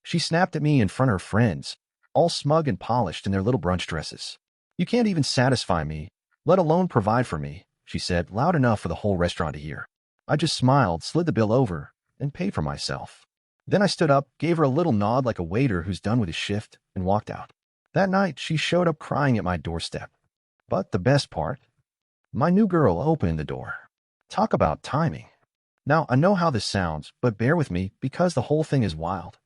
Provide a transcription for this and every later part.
She snapped at me in front of her friends, all smug and polished in their little brunch dresses. You can't even satisfy me, let alone provide for me, she said, loud enough for the whole restaurant to hear. I just smiled, slid the bill over, and paid for myself. Then I stood up, gave her a little nod like a waiter who's done with his shift, and walked out. That night, she showed up crying at my doorstep. But the best part? My new girl opened the door. Talk about timing. Now, I know how this sounds, but bear with me because the whole thing is wild.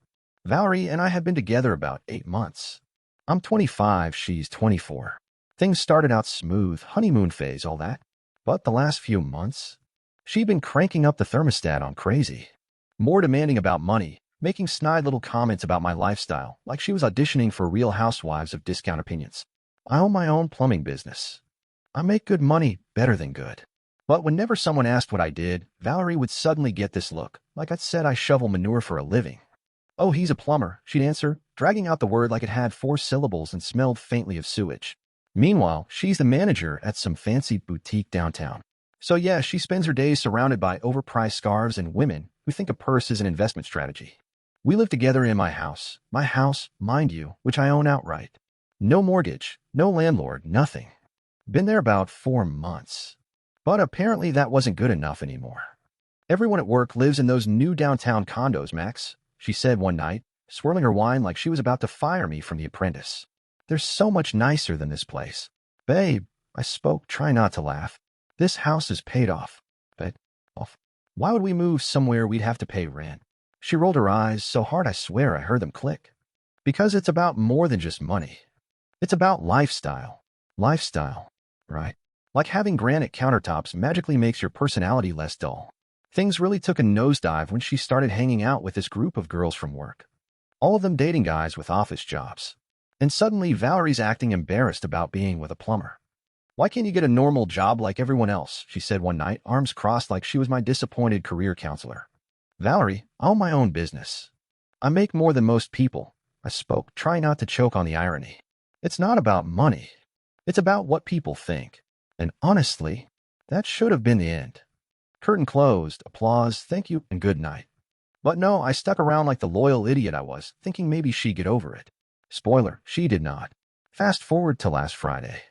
Valerie and I have been together about 8 months. I'm 25, she's 24. Things started out smooth, honeymoon phase, all that. But the last few months, she'd been cranking up the thermostat on crazy. More demanding about money, making snide little comments about my lifestyle, like she was auditioning for Real Housewives of Discount Opinions. I own my own plumbing business. I make good money, better than good. But whenever someone asked what I did, Valerie would suddenly get this look, like I'd said I shovel manure for a living. Oh, he's a plumber, she'd answer, dragging out the word like it had 4 syllables and smelled faintly of sewage. Meanwhile, she's the manager at some fancy boutique downtown. So yeah, she spends her days surrounded by overpriced scarves and women who think a purse is an investment strategy. We live together in my house, mind you, which I own outright. No mortgage, no landlord, nothing. Been there about 4 months. But apparently that wasn't good enough anymore. Everyone at work lives in those new downtown condos, Max, she said one night, swirling her wine like she was about to fire me from The Apprentice. They're so much nicer than this place. Babe, I spoke, trying not to laugh. This house is paid off. But, why would we move somewhere we'd have to pay rent? She rolled her eyes so hard I swear I heard them click. Because it's about more than just money. It's about lifestyle. Lifestyle, right? Like having granite countertops magically makes your personality less dull. Things really took a nosedive when she started hanging out with this group of girls from work. All of them dating guys with office jobs. And suddenly Valerie's acting embarrassed about being with a plumber. Why can't you get a normal job like everyone else? She said one night, arms crossed like she was my disappointed career counselor. Valerie, I own my own business. I make more than most people. I spoke, trying not to choke on the irony. It's not about money. It's about what people think. And honestly, that should have been the end. Curtain closed, applause, thank you, and good night. But no, I stuck around like the loyal idiot I was, thinking maybe she'd get over it. Spoiler, she did not. Fast forward to last Friday.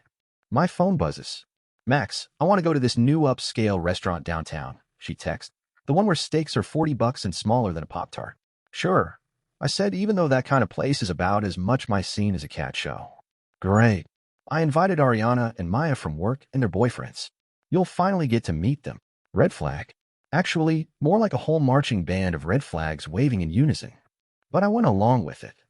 My phone buzzes. Max, I want to go to this new upscale restaurant downtown, she texted. The one where steaks are $40 and smaller than a Pop-Tart. Sure, I said, even though that kind of place is about as much my scene as a cat show. Great. I invited Ariana and Maya from work and their boyfriends. You'll finally get to meet them. Red flag. Actually, more like a whole marching band of red flags waving in unison. But I went along with it.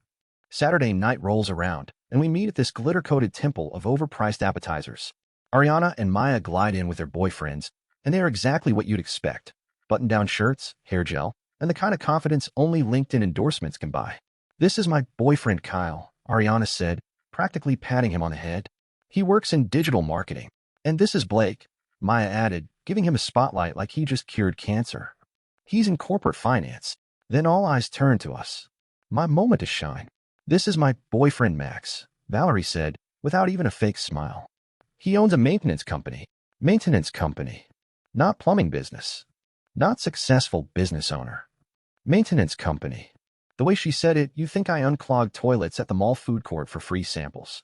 Saturday night rolls around, and we meet at this glitter-coated temple of overpriced appetizers. Ariana and Maya glide in with their boyfriends, and they are exactly what you'd expect. Button-down shirts, hair gel, and the kind of confidence only LinkedIn endorsements can buy. This is my boyfriend Kyle, Ariana said, practically patting him on the head. He works in digital marketing. And this is Blake, Maya added, giving him a spotlight like he just cured cancer. He's in corporate finance. Then all eyes turned to us. My moment to shine. This is my boyfriend Max, Valerie said, without even a fake smile. He owns a maintenance company. Maintenance company. Not plumbing business. Not successful business owner. Maintenance company. The way she said it, you'd think I unclogged toilets at the mall food court for free samples.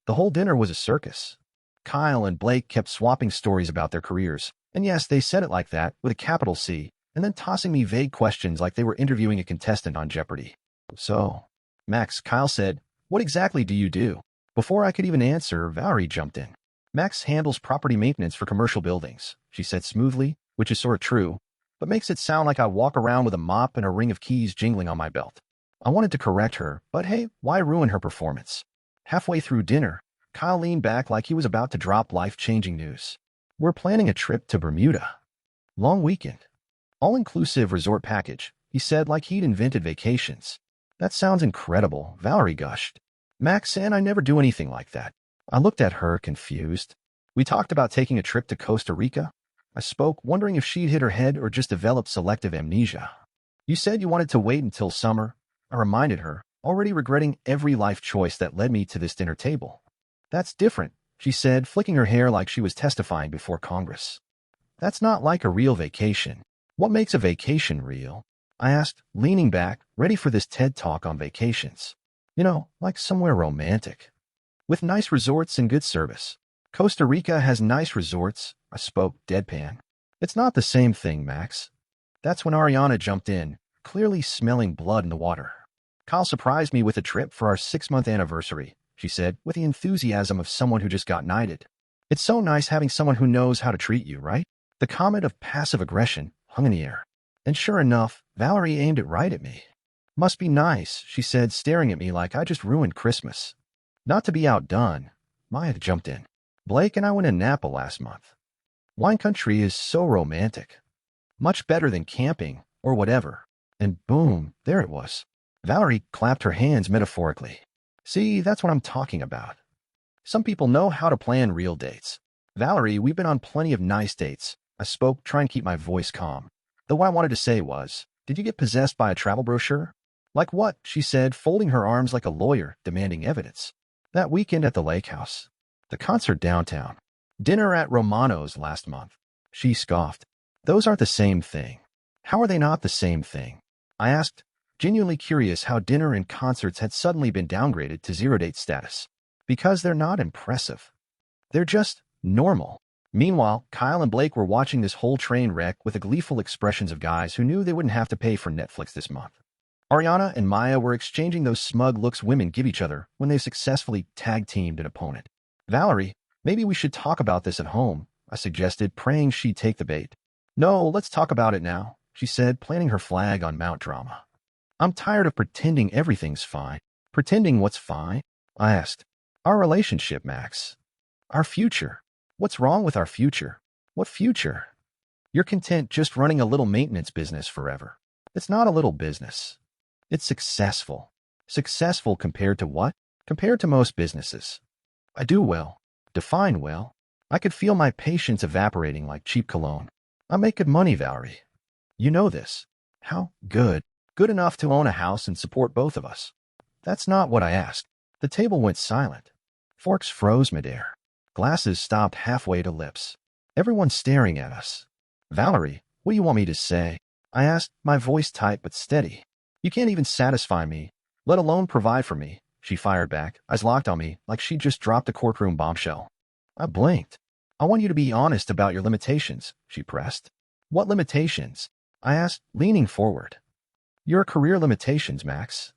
The whole dinner was a circus. Kyle and Blake kept swapping stories about their careers. And yes, they said it like that, with a capital C, and then tossing me vague questions like they were interviewing a contestant on Jeopardy. So, Max, Kyle said, what exactly do you do? Before I could even answer, Valerie jumped in. Max handles property maintenance for commercial buildings, she said smoothly, which is sort of true, but makes it sound like I walk around with a mop and a ring of keys jingling on my belt. I wanted to correct her, but hey, why ruin her performance? Halfway through dinner, Kyle leaned back like he was about to drop life-changing news. We're planning a trip to Bermuda. Long weekend. All-inclusive resort package, he said like he'd invented vacations. That sounds incredible, Valerie gushed. Max, and I never do anything like that. I looked at her, confused. We talked about taking a trip to Costa Rica. I spoke, wondering if she'd hit her head or just developed selective amnesia. You said you wanted to wait until summer. I reminded her, already regretting every life choice that led me to this dinner table. That's different, she said, flicking her hair like she was testifying before Congress. That's not like a real vacation. What makes a vacation real? I asked, leaning back, ready for this TED Talk on vacations. You know, like somewhere romantic. With nice resorts and good service. Costa Rica has nice resorts, I spoke, deadpan. It's not the same thing, Max. That's when Ariana jumped in, clearly smelling blood in the water. Kyle surprised me with a trip for our 6-month anniversary, she said, with the enthusiasm of someone who just got knighted. It's so nice having someone who knows how to treat you, right? The comment of passive aggression hung in the air. And sure enough, Valerie aimed it right at me. Must be nice, she said, staring at me like I just ruined Christmas. Not to be outdone, Maya jumped in. Blake and I went to Napa last month. Wine country is so romantic. Much better than camping or whatever. And boom, there it was. Valerie clapped her hands metaphorically. See, that's what I'm talking about. Some people know how to plan real dates. Valerie, we've been on plenty of nice dates. I spoke, trying to keep my voice calm. Though what I wanted to say was, did you get possessed by a travel brochure? Like what? She said, folding her arms like a lawyer, demanding evidence. That weekend at the lake house. The concert downtown. Dinner at Romano's last month. She scoffed. Those aren't the same thing. How are they not the same thing? I asked, genuinely curious how dinner and concerts had suddenly been downgraded to zero-date status. Because they're not impressive. They're just normal. Meanwhile, Kyle and Blake were watching this whole train wreck with the gleeful expressions of guys who knew they wouldn't have to pay for Netflix this month. Ariana and Maya were exchanging those smug looks women give each other when they successfully tag-teamed an opponent. Valerie, maybe we should talk about this at home, I suggested, praying she'd take the bait. No, let's talk about it now, she said, planting her flag on Mount Drama. I'm tired of pretending everything's fine. Pretending what's fine? I asked. Our relationship, Max. Our future. What's wrong with our future? What future? You're content just running a little maintenance business forever. It's not a little business. It's successful. Successful compared to what? Compared to most businesses. I do well. Define well. I could feel my patience evaporating like cheap cologne. I make good money, Valerie. You know this. How good? Good enough to own a house and support both of us. That's not what I asked. The table went silent. Forks froze midair. Glasses stopped halfway to lips. Everyone staring at us. Valerie, what do you want me to say? I asked, my voice tight but steady. You can't even satisfy me, let alone provide for me, she fired back, eyes locked on me like she'd just dropped a courtroom bombshell. I blinked. I want you to be honest about your limitations, she pressed. What limitations? I asked, leaning forward. Your career limitations, Max.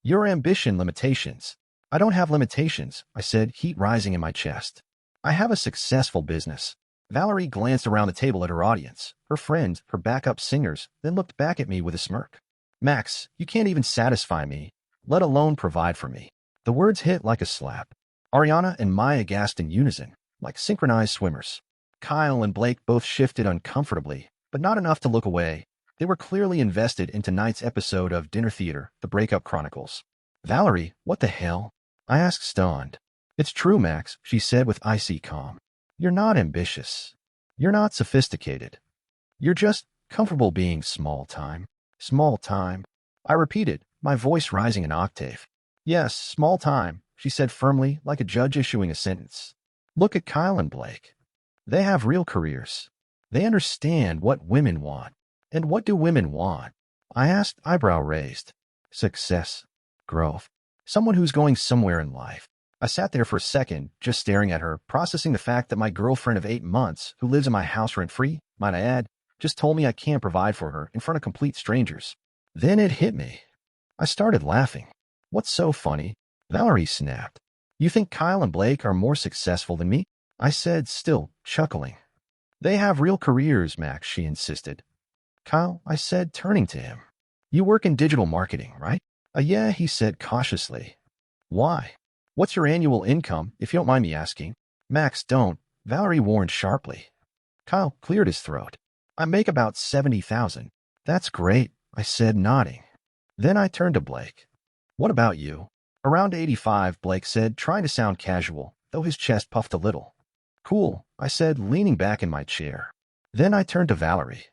Your ambition limitations. I don't have limitations, I said, heat rising in my chest. I have a successful business. Valerie glanced around the table at her audience, her friends, her backup singers, then looked back at me with a smirk. Max, you can't even satisfy me, let alone provide for me. The words hit like a slap. Ariana and Maya gasped in unison, like synchronized swimmers. Kyle and Blake both shifted uncomfortably, but not enough to look away. They were clearly invested in tonight's episode of Dinner Theater, The Breakup Chronicles. Valerie, what the hell? I asked, stunned. It's true, Max, she said with icy calm. You're not ambitious. You're not sophisticated. You're just comfortable being small time. Small time. I repeated, my voice rising an octave. Yes, small time, she said firmly, like a judge issuing a sentence. Look at Kyle and Blake. They have real careers. They understand what women want. And what do women want? I asked, eyebrow raised. Success. Growth. Someone who's going somewhere in life. I sat there for a second, just staring at her, processing the fact that my girlfriend of 8 months, who lives in my house rent-free, might I add, just told me I can't provide for her in front of complete strangers. Then it hit me. I started laughing. What's so funny? Valerie snapped. You think Kyle and Blake are more successful than me? I said, still chuckling. They have real careers, Max, she insisted. Kyle, I said, turning to him. You work in digital marketing, right? Yeah, he said cautiously. Why? What's your annual income, if you don't mind me asking? Max, don't, Valerie warned sharply. Kyle cleared his throat. I make about 70,000. That's great, I said, nodding. Then I turned to Blake. What about you? Around 85, Blake said, trying to sound casual, though his chest puffed a little. Cool, I said, leaning back in my chair. Then I turned to Valerie.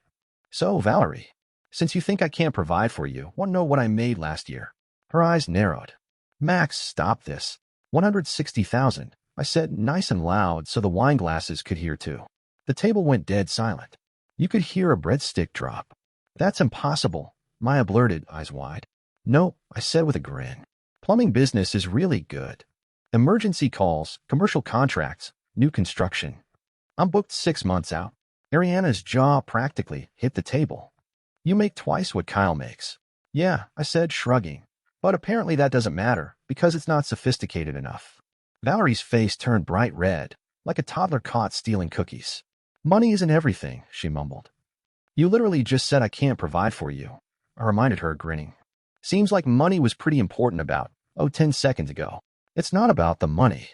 So, Valerie, since you think I can't provide for you, want to know what I made last year? Her eyes narrowed. Max, stop this. 160,000, I said, nice and loud so the wine glasses could hear too. The table went dead silent. You could hear a breadstick drop. That's impossible, Maya blurted, eyes wide. No, I said with a grin. Plumbing business is really good. Emergency calls, commercial contracts, new construction. I'm booked 6 months out. Ariana's jaw practically hit the table. You make twice what Kyle makes. Yeah, I said, shrugging. But apparently that doesn't matter, because it's not sophisticated enough. Valerie's face turned bright red, like a toddler caught stealing cookies. Money isn't everything, she mumbled. You literally just said I can't provide for you. I reminded her, grinning. Seems like money was pretty important about, 10 seconds ago. It's not about the money.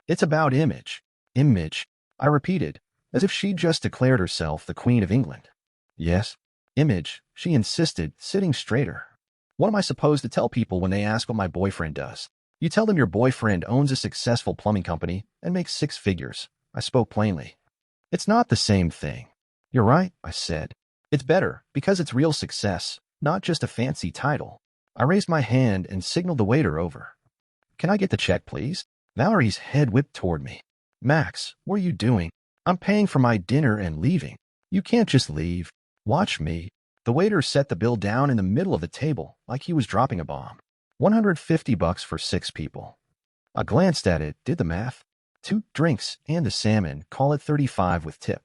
It's about image. Image, I repeated, as if she'd just declared herself the Queen of England. Yes, image, she insisted, sitting straighter. What am I supposed to tell people when they ask what my boyfriend does? You tell them your boyfriend owns a successful plumbing company and makes 6 figures. I spoke plainly. It's not the same thing. You're right, I said. It's better because it's real success, not just a fancy title. I raised my hand and signaled the waiter over. Can I get the check, please? Valerie's head whipped toward me. Max, what are you doing? I'm paying for my dinner and leaving. You can't just leave. Watch me. The waiter set the bill down in the middle of the table like he was dropping a bomb. $150 for 6 people. I glanced at it, did the math. 2 drinks and a salmon, call it 35 with tip.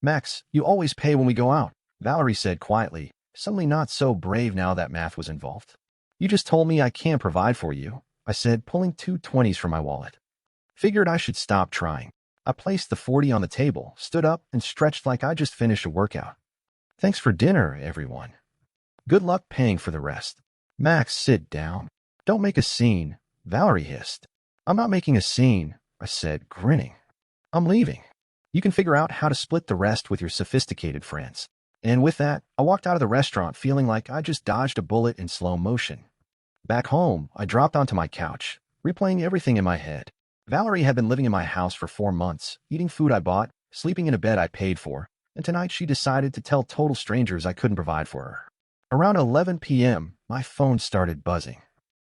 Max, you always pay when we go out, Valerie said quietly, suddenly not so brave now that math was involved. You just told me I can't provide for you, I said, pulling 2 20s from my wallet. Figured I should stop trying. I placed the 40 on the table, stood up, and stretched like I just finished a workout. Thanks for dinner, everyone. Good luck paying for the rest. Max, sit down. Don't make a scene, Valerie hissed. I'm not making a scene, I said, grinning. I'm leaving. You can figure out how to split the rest with your sophisticated friends. And with that, I walked out of the restaurant feeling like I just dodged a bullet in slow motion. Back home, I dropped onto my couch, replaying everything in my head. Valerie had been living in my house for 4 months, eating food I bought, sleeping in a bed I paid for, and tonight she decided to tell total strangers I couldn't provide for her. Around 11 p.m., my phone started buzzing.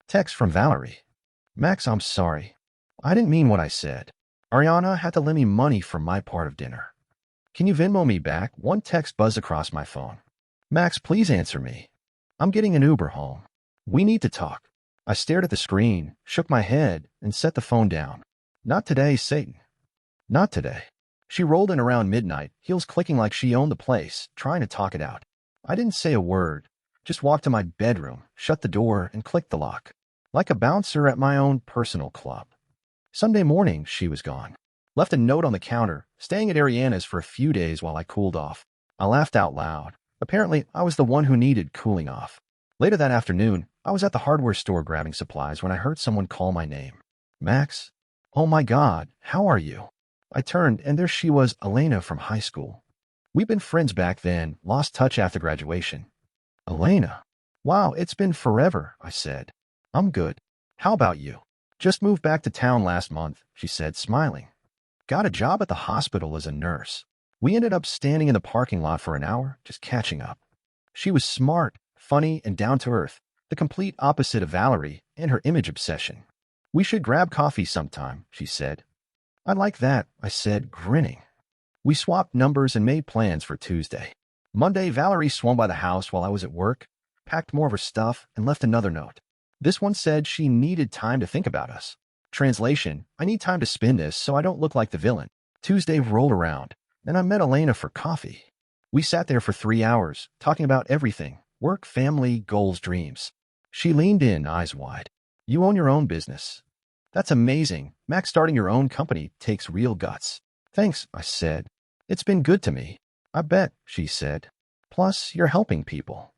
Text from Valerie. Max, I'm sorry. I didn't mean what I said. Ariana had to lend me money for my part of dinner. Can you Venmo me back? One text buzzed across my phone. Max, please answer me. I'm getting an Uber home. We need to talk. I stared at the screen, shook my head, and set the phone down. Not today, Satan. Not today. She rolled in around midnight, heels clicking like she owned the place, trying to talk it out. I didn't say a word, just walked to my bedroom, shut the door, and clicked the lock. Like a bouncer at my own personal club. Sunday morning, she was gone. Left a note on the counter, staying at Ariana's for a few days while I cooled off. I laughed out loud. Apparently, I was the one who needed cooling off. Later that afternoon, I was at the hardware store grabbing supplies when I heard someone call my name. Max? Oh my God, how are you? I turned, and there she was, Elena from high school. We'd been friends back then, lost touch after graduation. Elena? Wow, it's been forever, I said. I'm good. How about you? Just moved back to town last month, she said, smiling. Got a job at the hospital as a nurse. We ended up standing in the parking lot for an hour, just catching up. She was smart, funny, and down to earth, the complete opposite of Valerie and her image obsession. We should grab coffee sometime, she said. I'd like that, I said, grinning. We swapped numbers and made plans for Tuesday. Monday, Valerie swung by the house while I was at work, packed more of her stuff, and left another note. This one said she needed time to think about us. Translation, I need time to spin this so I don't look like the villain. Tuesday rolled around, and I met Elena for coffee. We sat there for 3 hours, talking about everything, work, family, goals, dreams. She leaned in, eyes wide. You own your own business. That's amazing. Max, starting your own company takes real guts. Thanks, I said. It's been good to me. I bet, she said. Plus, you're helping people.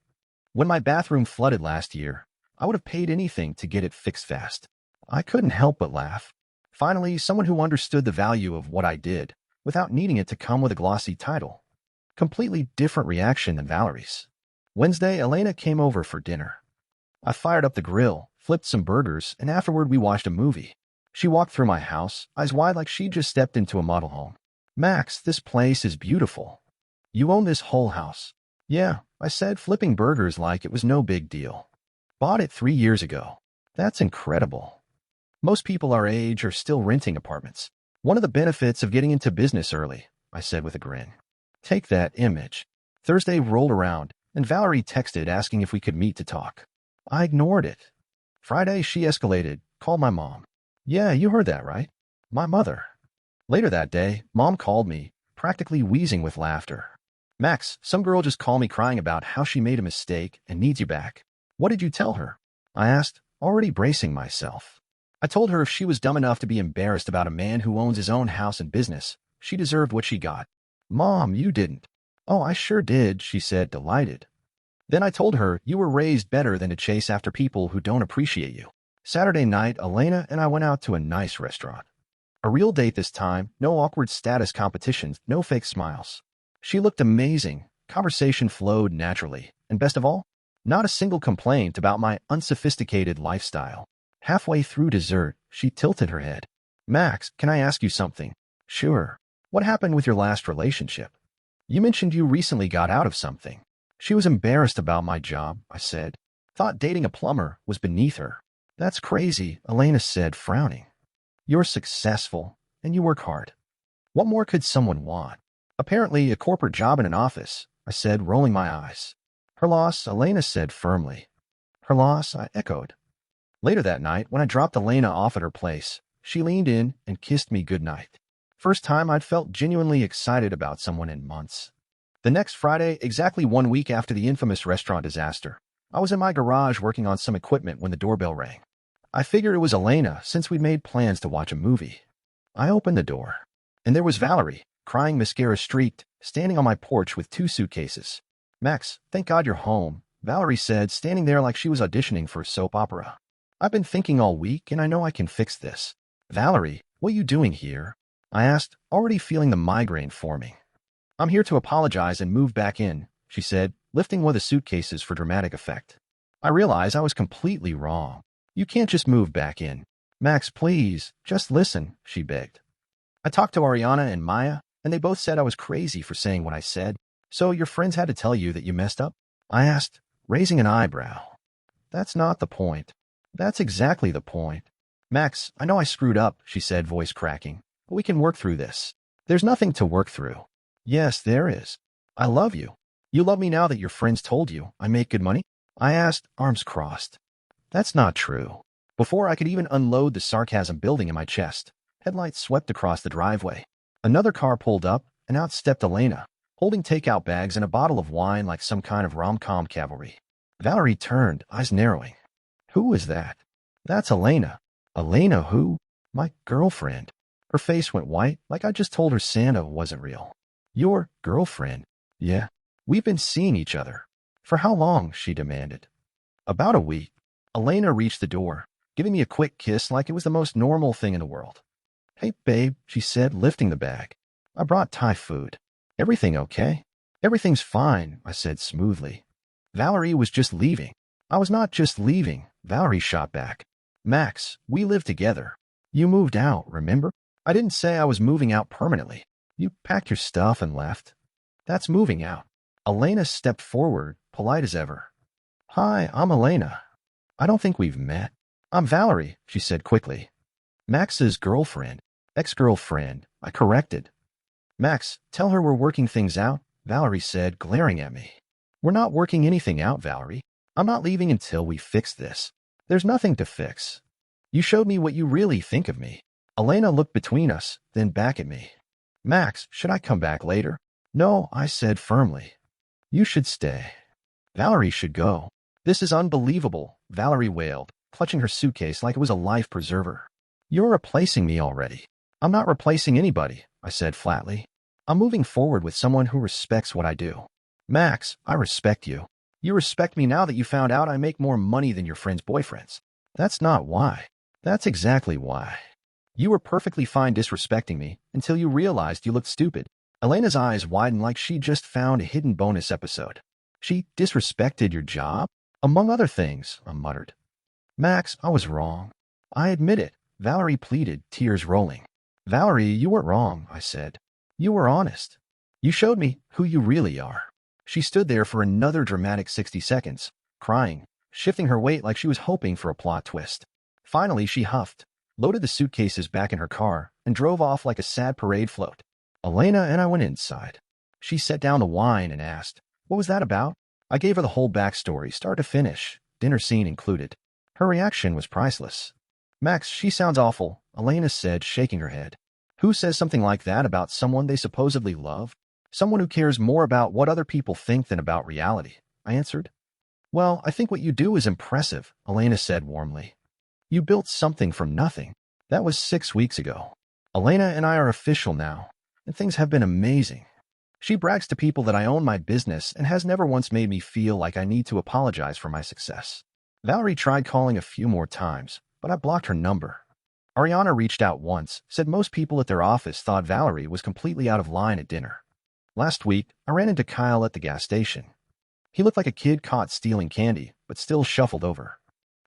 When my bathroom flooded last year, I would have paid anything to get it fixed fast. I couldn't help but laugh. Finally, someone who understood the value of what I did, without needing it to come with a glossy title. Completely different reaction than Valerie's. Wednesday, Elena came over for dinner. I fired up the grill, flipped some burgers, and afterward we watched a movie. She walked through my house, eyes wide like she just stepped into a model home. Max, this place is beautiful. You own this whole house. Yeah, I said, flipping burgers like it was no big deal. Bought it 3 years ago. That's incredible. Most people our age are still renting apartments. One of the benefits of getting into business early, I said with a grin. Take that image. Thursday rolled around, and Valerie texted asking if we could meet to talk. I ignored it. Friday, she escalated, called my mom. Yeah, you heard that, right? My mother. Later that day, Mom called me, practically wheezing with laughter. Max, some girl just called me crying about how she made a mistake and needs you back. What did you tell her? I asked, already bracing myself. I told her if she was dumb enough to be embarrassed about a man who owns his own house and business, she deserved what she got. Mom, you didn't. Oh, I sure did, she said, delighted. Then I told her you were raised better than to chase after people who don't appreciate you. Saturday night, Elena and I went out to a nice restaurant. A real date this time, no awkward status competitions, no fake smiles. She looked amazing, conversation flowed naturally, and best of all, not a single complaint about my unsophisticated lifestyle. Halfway through dessert, she tilted her head. Max, can I ask you something? Sure. What happened with your last relationship? You mentioned you recently got out of something. She was embarrassed about my job, I said. Thought dating a plumber was beneath her. That's crazy, Elena said, frowning. You're successful, and you work hard. What more could someone want? Apparently a corporate job in an office, I said, rolling my eyes. Her loss, Elena said firmly. Her loss, I echoed. Later that night, when I dropped Elena off at her place, she leaned in and kissed me goodnight. First time I'd felt genuinely excited about someone in months. The next Friday, exactly 1 week after the infamous restaurant disaster, I was in my garage working on some equipment when the doorbell rang. I figured it was Elena since we'd made plans to watch a movie. I opened the door, and there was Valerie, crying mascara streaked, standing on my porch with 2 suitcases. Max, thank God you're home, Valerie said, standing there like she was auditioning for a soap opera. I've been thinking all week, and I know I can fix this. Valerie, what are you doing here? I asked, already feeling the migraine forming. I'm here to apologize and move back in, she said, lifting one of the suitcases for dramatic effect. I realized I was completely wrong. You can't just move back in. Max, please, just listen, she begged. I talked to Ariana and Maya, and they both said I was crazy for saying what I said. So your friends had to tell you that you messed up? I asked, raising an eyebrow. That's not the point. That's exactly the point. Max, I know I screwed up, she said, voice cracking, but we can work through this. There's nothing to work through. Yes, there is. I love you. You love me now that your friends told you I make good money? I asked, arms crossed. That's not true. Before I could even unload the sarcasm building in my chest, headlights swept across the driveway. Another car pulled up, and out stepped Elena, holding takeout bags and a bottle of wine like some kind of rom-com cavalry. Valerie turned, eyes narrowing. Who is that? That's Elena. Elena who? My girlfriend. Her face went white, like I just told her Santa wasn't real. Your girlfriend? Yeah. We've been seeing each other. For how long? She demanded. About a week. Elena reached the door, giving me a quick kiss like it was the most normal thing in the world. Hey, babe, she said, lifting the bag. I brought Thai food. Everything okay? Everything's fine, I said smoothly. Valerie was just leaving. I was not just leaving, Valerie shot back. Max, we live together. You moved out, remember? I didn't say I was moving out permanently. You packed your stuff and left. That's moving out. Elena stepped forward, polite as ever. Hi, I'm Elena. I don't think we've met. I'm Valerie, she said quickly. Max's girlfriend. Ex-girlfriend, I corrected. Max, tell her we're working things out, Valerie said, glaring at me. We're not working anything out, Valerie. I'm not leaving until we fix this. There's nothing to fix. You showed me what you really think of me. Elena looked between us, then back at me. Max, should I come back later? No, I said firmly. You should stay. Valerie should go. This is unbelievable, Valerie wailed, clutching her suitcase like it was a life preserver. You're replacing me already. I'm not replacing anybody, I said flatly. I'm moving forward with someone who respects what I do. Max, I respect you. You respect me now that you found out I make more money than your friends' boyfriends. That's not why. That's exactly why. You were perfectly fine disrespecting me until you realized you looked stupid. Elena's eyes widened like she just found a hidden bonus episode. She disrespected your job? Among other things, I muttered. Max, I was wrong. I admit it, Valerie pleaded, tears rolling. Valerie, you weren't wrong, I said. You were honest. You showed me who you really are. She stood there for another dramatic 60 seconds, crying, shifting her weight like she was hoping for a plot twist. Finally, she huffed, loaded the suitcases back in her car, and drove off like a sad parade float. Elena and I went inside. She set down the wine and asked, What was that about? I gave her the whole backstory, start to finish, dinner scene included. Her reaction was priceless. Max, she sounds awful, Elena said, shaking her head. Who says something like that about someone they supposedly love? Someone who cares more about what other people think than about reality, I answered. Well, I think what you do is impressive, Elena said warmly. You built something from nothing. That was 6 weeks ago. Elena and I are official now, and things have been amazing. She brags to people that I own my business and has never once made me feel like I need to apologize for my success. Valerie tried calling a few more times, but I blocked her number. Ariana reached out once, said most people at their office thought Valerie was completely out of line at dinner. Last week, I ran into Kyle at the gas station. He looked like a kid caught stealing candy, but still shuffled over.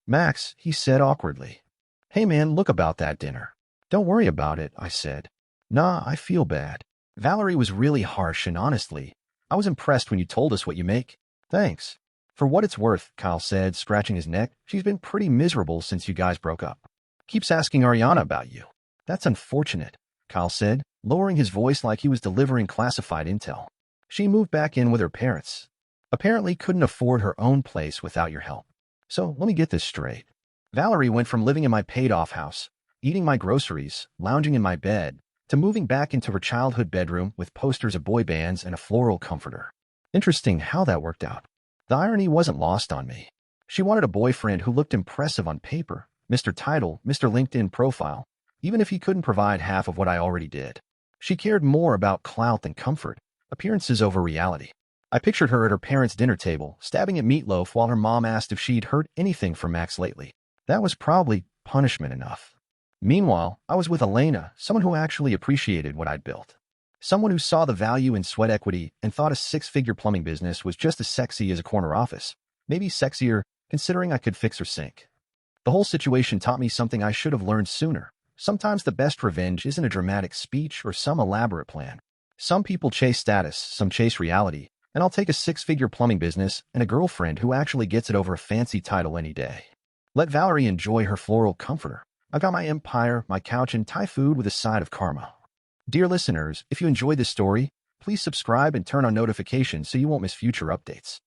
Max, he said awkwardly. Hey man, look about that dinner. Don't worry about it, I said. Nah, I feel bad. Valerie was really harsh and honestly, I was impressed when you told us what you make. Thanks. For what it's worth, Kyle said, scratching his neck, she's been pretty miserable since you guys broke up. Keeps asking Ariana about you. That's unfortunate, Kyle said, lowering his voice like he was delivering classified intel. She moved back in with her parents. Apparently couldn't afford her own place without your help. So let me get this straight. Valerie went from living in my paid-off house, eating my groceries, lounging in my bed, to moving back into her childhood bedroom with posters of boy bands and a floral comforter. Interesting how that worked out. The irony wasn't lost on me. She wanted a boyfriend who looked impressive on paper, Mr. Title, Mr. LinkedIn profile, even if he couldn't provide half of what I already did. She cared more about clout than comfort, appearances over reality. I pictured her at her parents' dinner table, stabbing at meatloaf while her mom asked if she'd heard anything from Max lately. That was probably punishment enough. Meanwhile, I was with Elena, someone who actually appreciated what I'd built. Someone who saw the value in sweat equity and thought a 6-figure plumbing business was just as sexy as a corner office. Maybe sexier, considering I could fix her sink. The whole situation taught me something I should have learned sooner. Sometimes the best revenge isn't a dramatic speech or some elaborate plan. Some people chase status, some chase reality, and I'll take a 6-figure plumbing business and a girlfriend who actually gets it over a fancy title any day. Let Valerie enjoy her floral comforter. I've got my empire, my couch, and Thai food with a side of karma. Dear listeners, if you enjoyed this story, please subscribe and turn on notifications so you won't miss future updates.